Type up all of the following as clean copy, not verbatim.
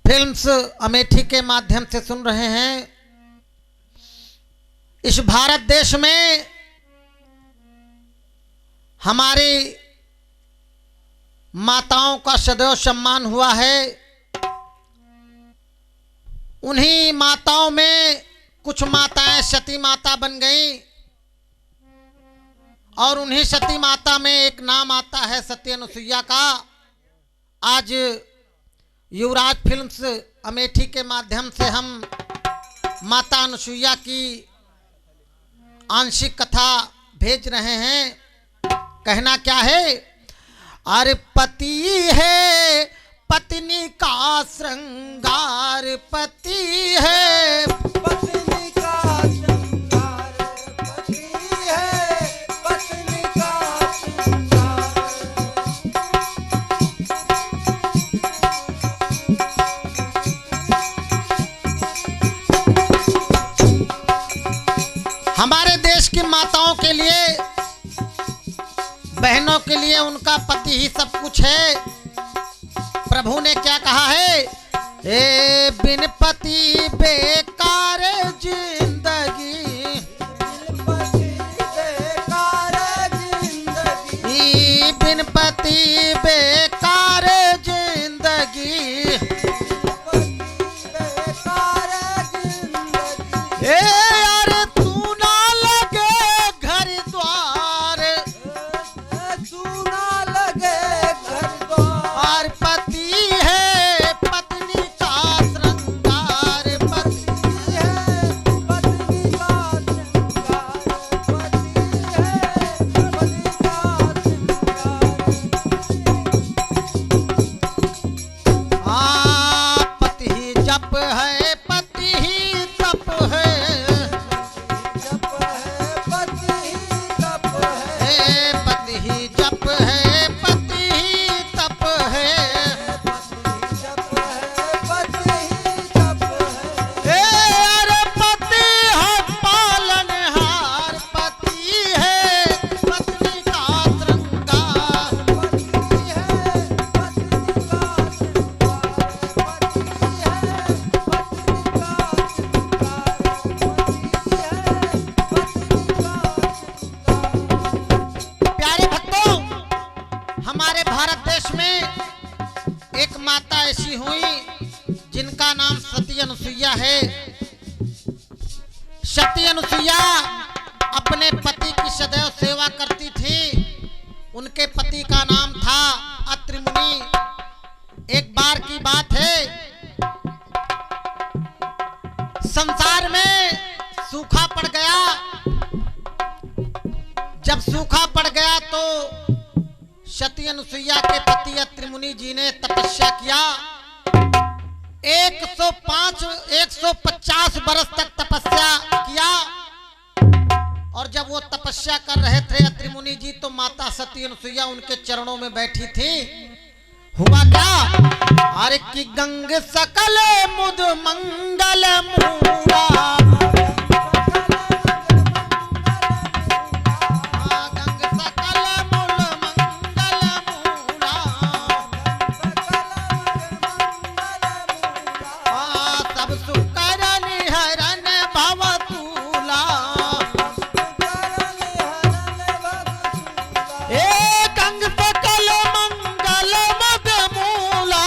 Films Amethi के माध्यम से सुन रहे हैं। इस भारत देश में हमारी माताओं का सदैव सम्मान हुआ है। उन्हीं माताओं में कुछ माताएं सती माता बन गईं और उन्हीं सती माता में एक नाम आता है सती अनुसुईया का। आज युवराज फिल्म्स अमेठी के माध्यम से हम माता अनुसुईया की आंशिक कथा भेज रहे हैं। कहना क्या है? अरे पति है पत्नी का श्रृंगार, पति है पत्नी का श्रृंगार, पति है पत्नी का श्रृंगार। हमारे देश की माताओं के लिए, बहनों के लिए उनका पति ही सब कुछ है। प्रभु ने क्या कहा है? ए बिन पति बेकार जिंदगी, बिन पति बेकार जिंदगी, बिन पति बेकार जिंदगी। बेकार जिंदगी। ए यार तू ना लगे घर द्वार, तू ना लगे घर द्वार। और पति है पत्नी का श्रृंगार, पति है पत्नी का श्रृंगार, पति है पत्नी का श्रृंगार। पति ही जप है पति ही तप है, जप है पति ही तप है, ए पति ही जप है पति ही तप है। जप है पति ही तप है। ए अरे पति है पालनहार, पति है पत्नी का श्रृंगार। पति है पत्नी का श्रृंगार, पति है पत्नी का श्रृंगार। प्यारे भक्तों, हमारे भारत देश में एक माता ऐसी हुई जिनका नाम सती अनुसुईया है। सती अनुसुईया अपने पति की सदैव सेवा करती थी। उनके पति का नाम था अत्रि मुनि। एक बार की बात है, संसार में सूखा पड़ गया। जब सूखा पड़ गया तो सती अनुसुईया के पति अत्रि मुनि जी ने तपस्या किया। 150 बरस तक तपस्या किया। और जब वो तपस्या कर रहे थे अत्रि मुनि जी, तो माता सती अनुसुईया उनके चरणों में बैठी थी। हुआ क्या? अरे कि गंग सकल मुद मंगल मूरा, गंग सकल मुद मंगल मूरा, सब सुकर निहरन भवतूला। ए गंग सकल मंगल मद मूला,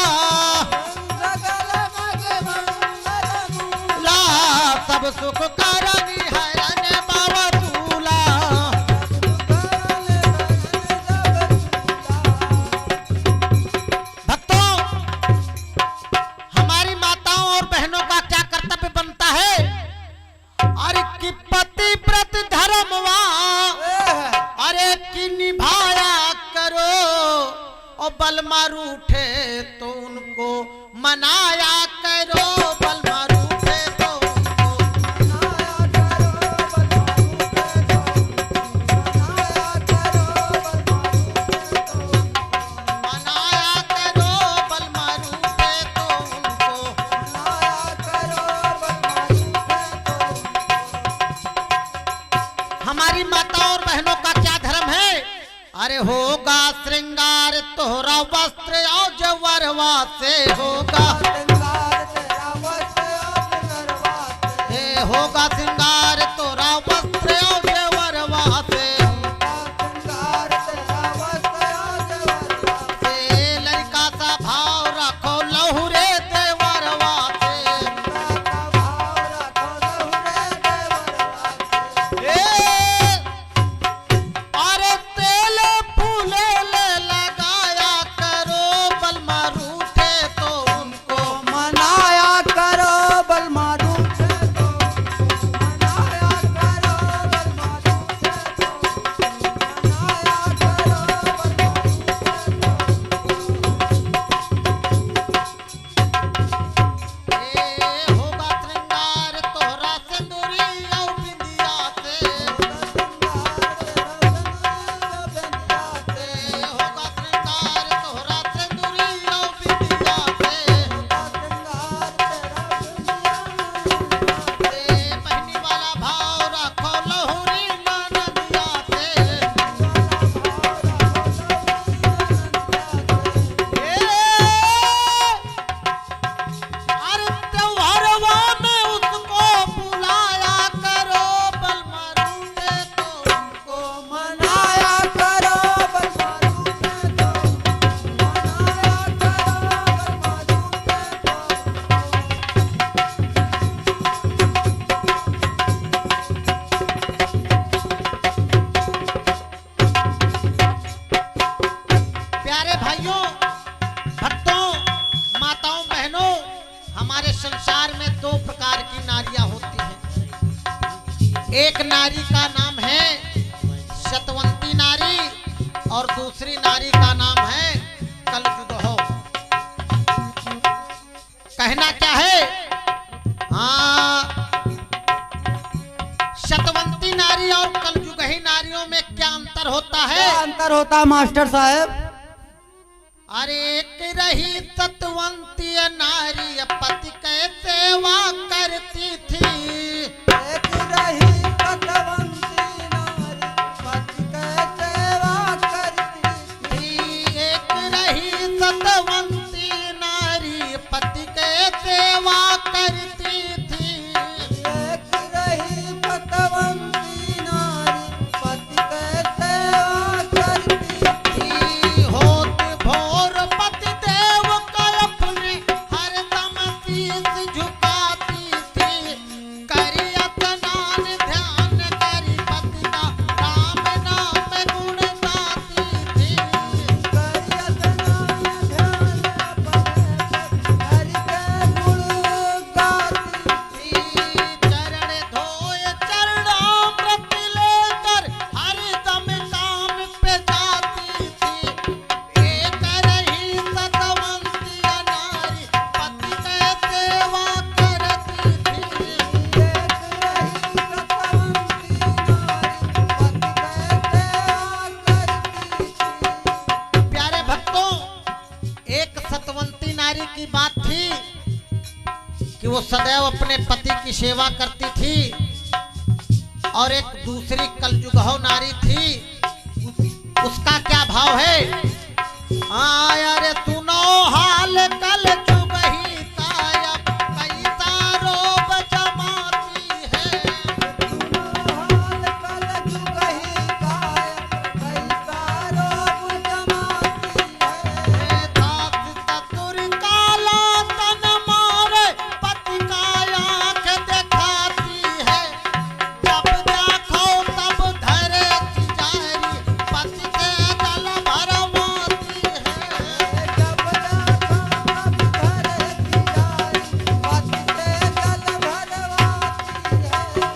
ला सब सुख करनी हरन भवतूला। भक्तों, हमारी माताओं और बहनों का क्या कर्तव्य बनता है? अरे कि पति व्रत धर्मवा, अरे कि निभाया करो। और बलमा रूठे तो उनको मनाया करो, बलमा रूठे तो उनको मनाया करो, बलमा रूठे तो उनको। हमारी माताओं और बहनों का क्या धर्म है? अरे होगा श्रृंगार तोहरा वस्त्र और जवरवा से होगा। होगा श्रृंगार तोरा वस्त्र और जेवरवा से श्रृंगार तेरा वस्त्र और जेवरवा से लड़का सा भाव रखो लहुरे देवरवा से का भाव रखो लहुरे देवरवा ए, अरे तेल फूले ले लगाया करो बलमा रूठे तो उनको मनाया करो बलमारू से तो मनाया करो बलमारू से तो मनाया करो बलमारू ए, होगा श्रृंगार तोहरा सिंदूरी और बिंदिया से होगा श्रृंगार तोहरा सिंदूरी और बिंदिया से पहनी वाला भाव रखो लहुरी ननदिया से अरे त्योहारवा में उसको बुलाया करो बलमा रूठे तो उनको मनाया करो बलमारू से तो मनाया करो बलमारू से तो प्यारे भाइयों भक्तों माताओं बहनों हमारे संसार में दो प्रकार की नारियां होती हैं। एक नारी का नाम है सतवंती नारी और दूसरी नारी का नाम है कलजुगहो। कहना क्या है? हाँ, सतवंती नारी और कलजुगही नारियों में क्या अंतर होता है? क्या अंतर होता मास्टर साहब? अरे एक रही सतवंती नारी पति के सेवा करती थी। एक रही सतवंती नारी पति के सेवा करती एक रही सतवंती नारी पति के सेवा करती थी। एक रही सतवंती नारी पति के सेवा करती होत भोर पति देव का अपने हरदम शीश झुकाती थी। करिया स्नान ध्यान करी पति का राम नाम गुण गाती थी। करिया स्नान ध्यान अपने हरि के गुण गाती चरण धोए चरणामृत लेकर हरदम काम पे जाती थी। एक रही सतवंती नारी पति के सेवा करती थी। एक रही सतवंती नारी पति के सेवा करती थी प्यारे भक्तों एक सतवंती नारी की बात थी कि वो सदैव अपने पति की सेवा करती थी और एक दूसरी कलजुगहो नारी थी उसका क्या भाव है? हाँ यारे सुनो हाल कलजुगही का अब कैसा रोब जमाती है। हाल कल जुगही काया कैसा रोग जमाती है दास ससुर काला तन मारे पति का आँख दिखाती है। जब देखो तब धरे तिजारी पति से जल भरमाती है। जब देखो तब धरे तिजारी पति से जल भरवाती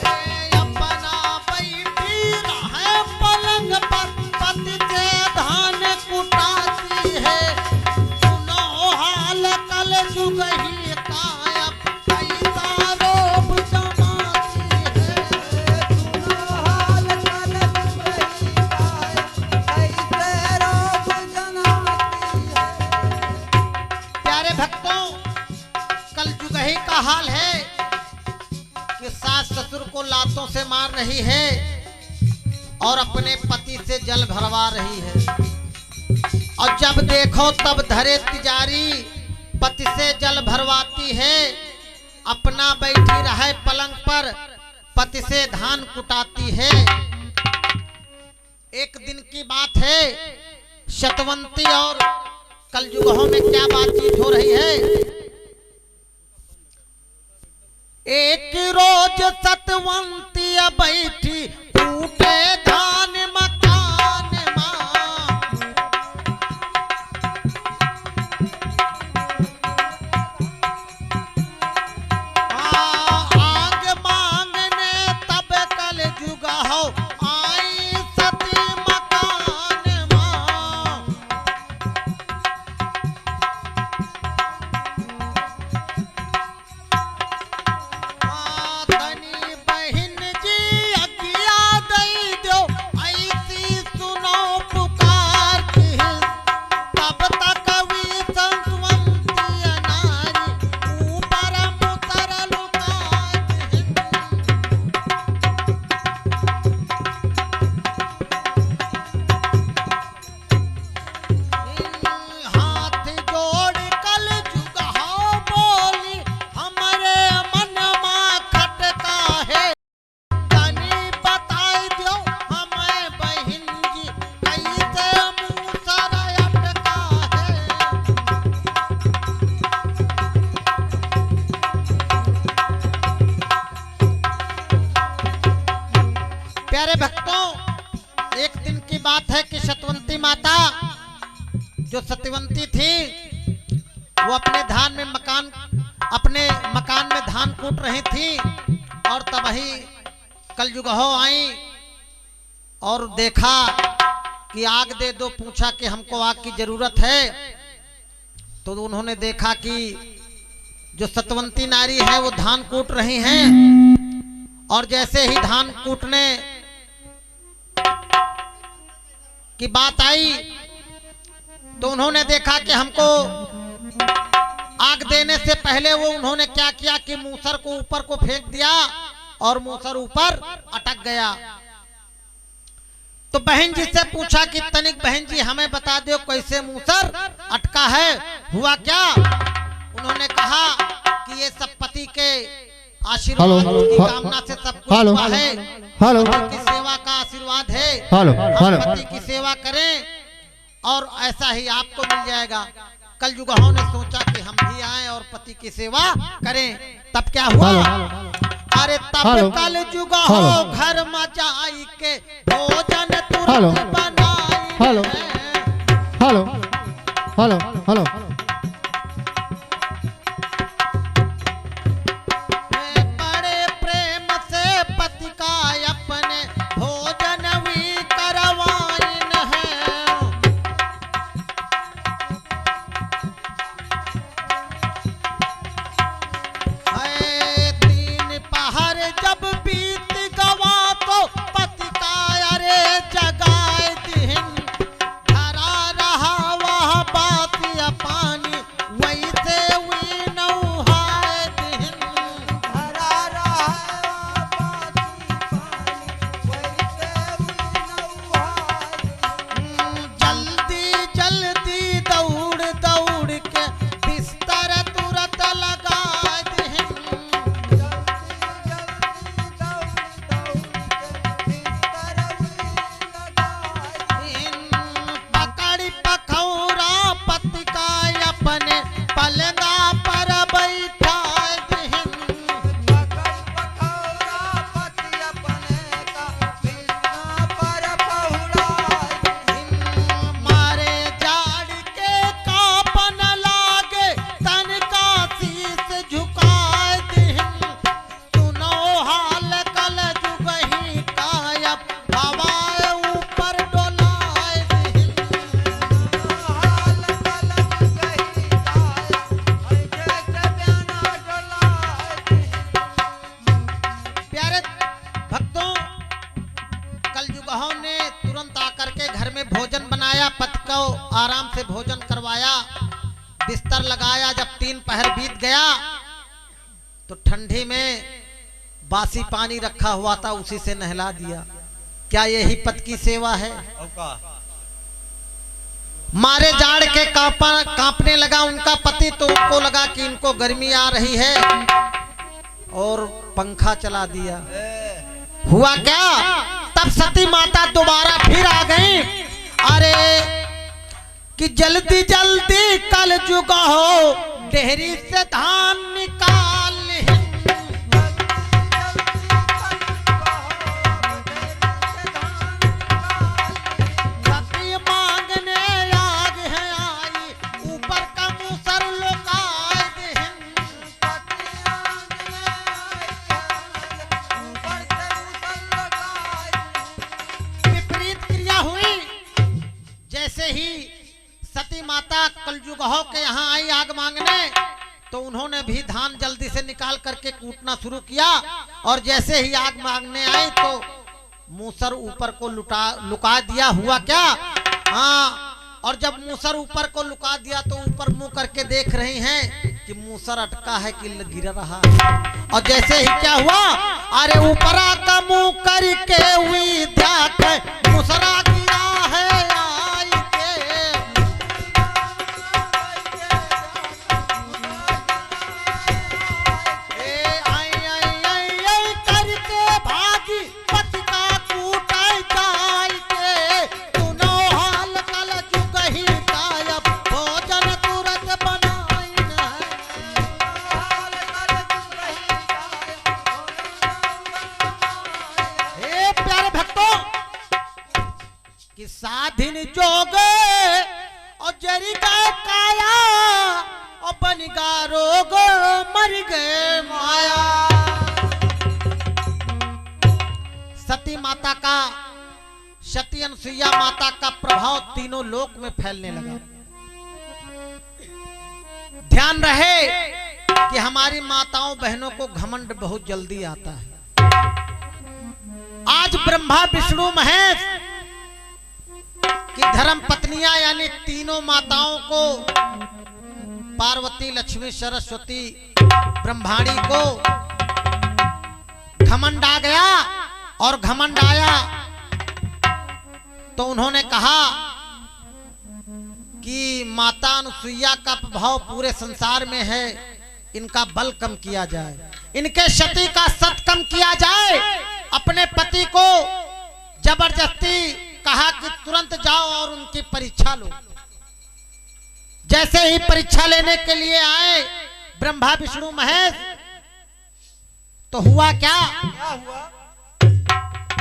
है अपना बैठी रहे पलंग पर पति से धान कुटाती है। सुनो हाल कल जुगही कायब कैसा रोब जमाती है। सुनो हाल कल जुगही काया कैसे रोग जमाती है प्यारे भक्तों कलजुगही का हाल है कि सास ससुर को लातों से मार रही है और अपने पति से जल भरवा रही है। और जब देखो तब धरे तिजारी पति से जल भरवाती है। अपना बैठी रहे पलंग पर, पति से धान कुटाती है। एक दिन की बात है, सतवंती और कलयुगों में क्या बातचीत हो रही है। एक रोज सतवंती बैठी कूटे धान मकान मां। आग मांगने तब कलयुग हो आई सती मकान मां। तनी बहन जी अगिया दई दो, ऐसी सुनो पुकार की। तब तक वी संतवंती नारी ऊपर मुतर लुकाती। हाथ जोड़ कलयुग हो बोली, हमरे मन मां खटका है। तनी बताई दो हमें बहन जी, कैसे मूसर अटका है। प्यारे भक्तों, एक दिन की बात है कि सतवंती माता जो सत्यवंती थी, वो अपने मकान में धान कूट रही थी। और तभी कलयुगहो आई और देखा कि आग दे दो। पूछा कि हमको आग की जरूरत है। तो उन्होंने देखा कि जो सतवंती नारी है वो धान कूट रही हैं। और जैसे ही धान कूटने की बात आई तो उन्होंने देखा कि हमको आग देने से पहले वो उन्होंने क्या किया कि मूसर को ऊपर को फेंक दिया और मूसर ऊपर अटक गया। तो बहन जी से पूछा कि तनिक बहन जी हमें बता दो कैसे मूसर अटका है, हुआ क्या। उन्होंने कहा कि ये सब पति के आशीर्वाद की कामना से सब कुछ हुआ है। पति की सेवा का आशीर्वाद है। हम पति की सेवा करें और ऐसा ही आपको मिल जाएगा। कलयुगों ने सोचा कि हम भी आए और पति की सेवा करें। तब क्या हुआ, अरे तब कलयुग हो घर में जाई के भोजन तुरंत बनाई है। बड़े प्रेम से पति का अपने भोजन भी करवाइन है। तीन पहर जब बीत गवा तो पति का अरे जगाए दिन। धरा रहा वह बाती पानी वैसे हुई नौहाए दिन। हरा रहा बाती पानी वैसे भी नौहार। जल्दी जल्दी दौड़ दौड़ के बिस्तर तुरंत लगा दिन। पकड़ी पखौरा पति का अपने पलंगा पर बैठा दिन। मारे जाड़ के कापन लागे तन का शीस झुकाए दिन। सुनो हाल कलयुग ही कायब हवाए ऊपर डोलाए दिन। प्यारे भक्तों, कलयुगों ने तुरंत आकर के घर में भोजन बनाया, पति को आराम से भोजन करवाया, बिस्तर लगाया। जब 3 पहर बीत गया तो ठंडी में बासी पानी रखा हुआ था, उसी से नहला दिया। क्या यही पति की सेवा है? मारे जाड़ के कांपने लगा उनका पति, तो उनको लगा कि इनको गर्मी आ रही है। और पंखा चला दिया। हुआ क्या, तब सती माता दोबारा फिर आ गई। अरे कि जल्दी जल्दी कल जुगा हो, डेहरी से धान निकाल। सती मांगने आग है आई, ऊपर का मूसर लुकाए देहिन। विपरीत क्रिया हुई। जैसे ही सती माता कलजुगहो के यहाँ आई आग मांगने, तो उन्होंने भी धान जल्दी से निकाल करके कूटना शुरू किया। और जैसे ही आग मांगने आई तो मूसर ऊपर को लुका दिया। हुआ क्या, हाँ, और जब मूसर ऊपर को लुका दिया तो ऊपर मुंह करके देख रही हैं कि मूसर अटका है कि गिर रहा है। और जैसे ही क्या हुआ, अरे ऊपरा का मुंह करके हुई ध्याक, मूसरा गिरा है आई के। आई आई आई आई करके भागी, पति का कूटाई जाई के। सुनो हाल कल जुग ही गायब, भोजन तुरंत बनाई न। हे प्यारे भक्तों, कि साधिन जोग और जरी गए काया, और बन गा रोग मर गए माया। सती माता का, सती अनुसुईया माता का प्रभाव तीनों लोक में फैलने लगा। ध्यान रहे कि हमारी माताओं बहनों को घमंड बहुत जल्दी आता है। आज ब्रह्मा विष्णु महेश की धर्म पत्नियां यानी तीनों माताओं को, पार्वती, लक्ष्मी, सरस्वती, ब्रह्माणी को घमंड आ गया। और घमंड आया तो उन्होंने कहा कि माता अनुसुईया का प्रभाव पूरे संसार में है, इनका बल कम किया जाए, इनके सती का सत कम किया जाए। अपने पति को जबरदस्ती कहा कि तुरंत जाओ और उनकी परीक्षा लो। जैसे ही परीक्षा लेने के लिए आए ब्रह्मा विष्णु महेश, तो हुआ क्या, क्या हुआ?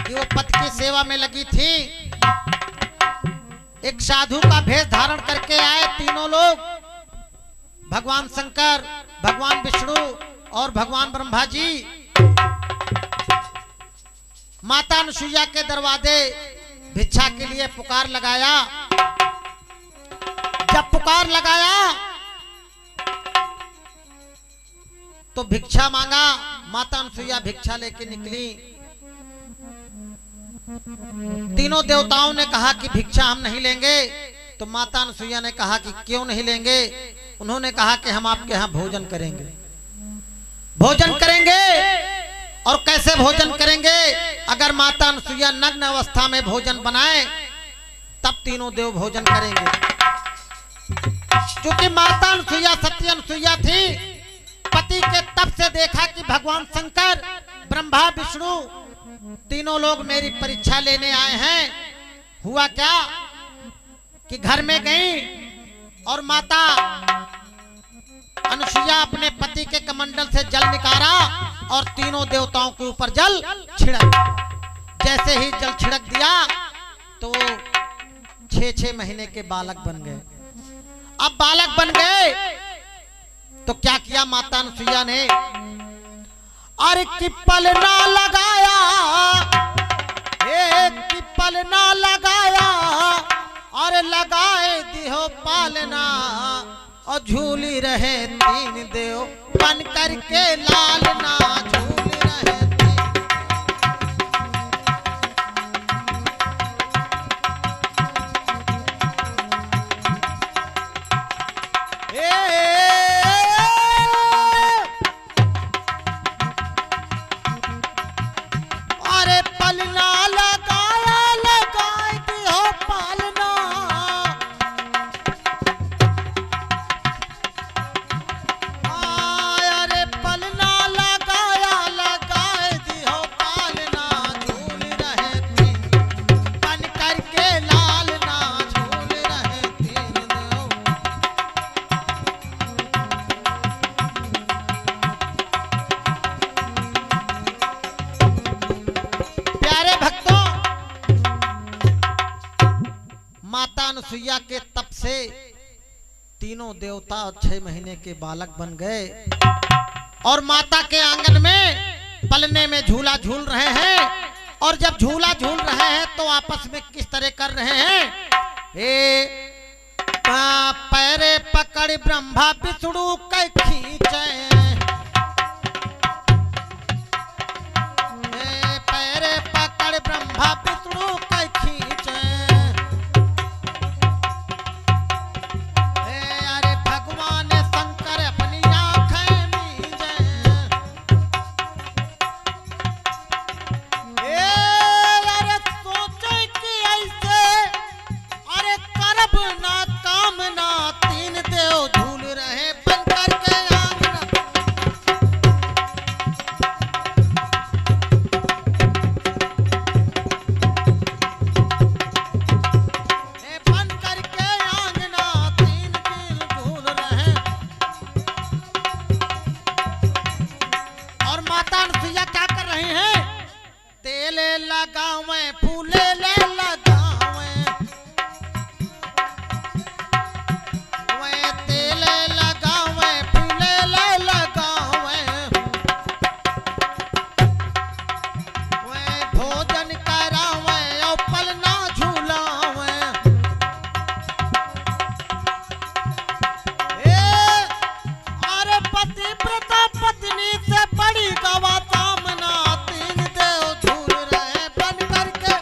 कि वो पति की सेवा में लगी थी। एक साधु का भेष धारण करके आए तीनों लोग, भगवान शंकर, भगवान विष्णु और भगवान ब्रह्मा जी। माता अनुसुईया के दरवाजे भिक्षा के लिए पुकार लगाया। जब पुकार लगाया तो भिक्षा मांगा। माता अनुसुईया भिक्षा लेके निकली। तीनों देवताओं ने कहा कि भिक्षा हम नहीं लेंगे। तो माता अनुसुईया ने कहा कि क्यों नहीं लेंगे? उन्होंने कहा कि हम आपके यहाँ भोजन करेंगे। भोजन करेंगे और कैसे भोजन करेंगे? अगर माता अनुसुईया नग्न अवस्था में भोजन बनाए तब तीनों देव भोजन करेंगे। क्योंकि माता अनुसुईया सत्य अनुसुईया थी। पति के तप से देखा कि भगवान शंकर, ब्रह्मा, विष्णु तीनों लोग मेरी परीक्षा लेने आए हैं। हुआ क्या कि घर में गई और माता अनुसुईया अपने पति के कमंडल से जल निकाला और तीनों देवताओं के ऊपर जल छिड़क। जैसे ही जल छिड़क दिया तो 6-6 महीने के बालक बन गए। अब बालक बन गए तो क्या किया माता अनुसुईया ने? अरे किपल ना लगाया, एक किपल ना लगाया, अरे लगाए दिहो पालना, और झूली रहे तीन देव बन करके लालना, झूल रहे अरे पलना लगाया, लगाए दिहो पालना, अरे पलना लगाया, माता अनुसुईया के तप से तीनों देवता 6 महीने के बालक बन गए और माता के आंगन में पलने में झूला झूल रहे हैं। और जब झूला झूल रहे हैं तो आपस में किस तरह कर रहे हैं, पैरे पकड़ ब्रह्मा विष्णु कै खींचे, पैरे पकड़ ब्रह्मा विष्णु कै खींचे, अरे भगवान शंकर अपनी आंखें मींचे, अरे सोचे कि ऐसे अरे करब ना कामना, तीन देव झूल रहे बन करके आंगना, बन करके आंगना तीन देव झूल रहे। और माता अनुसुईया क्या कर रही हैं, तेले लगावे फूले ले लगावे, वे तेले लगावे फूले ले लगावे, वे भोजन करावे और पलना झूलावे, अरे पति व्रता पत्नी से बड़ी गवा सामना, तीन देव झूल रहे बन करके।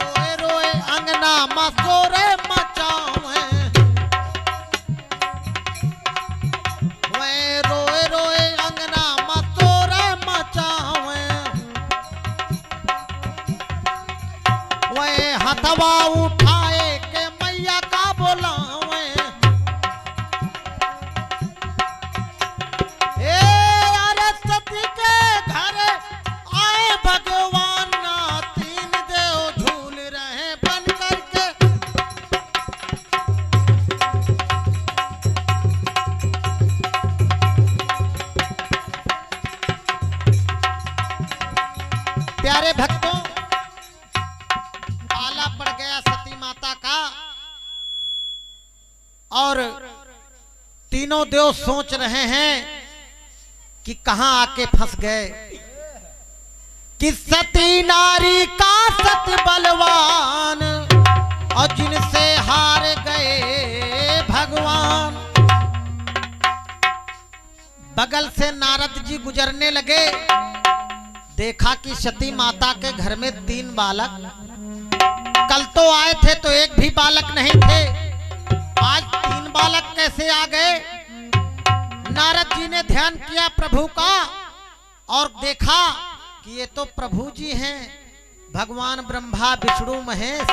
रोए रोए अंगना मसोरे मचावे, वे रोए रोए अंगना मसोरे मचावे, वे हथवा उठाए के मैया का बोलावे, अरे सती के घर आए भगवान ना, तीन देव झूल रहे बन करके। प्यारे भक्तों, पाला पड़ गया सती माता का और तीनों देव सोच रहे हैं कि कहां आके फंस गए, कि सती नारी का सत बलवान और जिनसे हार गए भगवान। बगल से नारद जी गुजरने लगे, देखा कि सती माता के घर में 3 बालक, कल तो आए थे तो एक भी बालक नहीं थे, आज 3 बालक कैसे आ गए। नारद जी ने ध्यान किया प्रभु का और देखा कि ये तो प्रभु जी हैं, भगवान ब्रह्मा विष्णु महेश,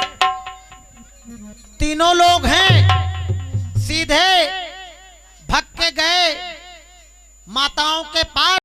तीनों लोग हैं। सीधे भग के गए माताओं के पास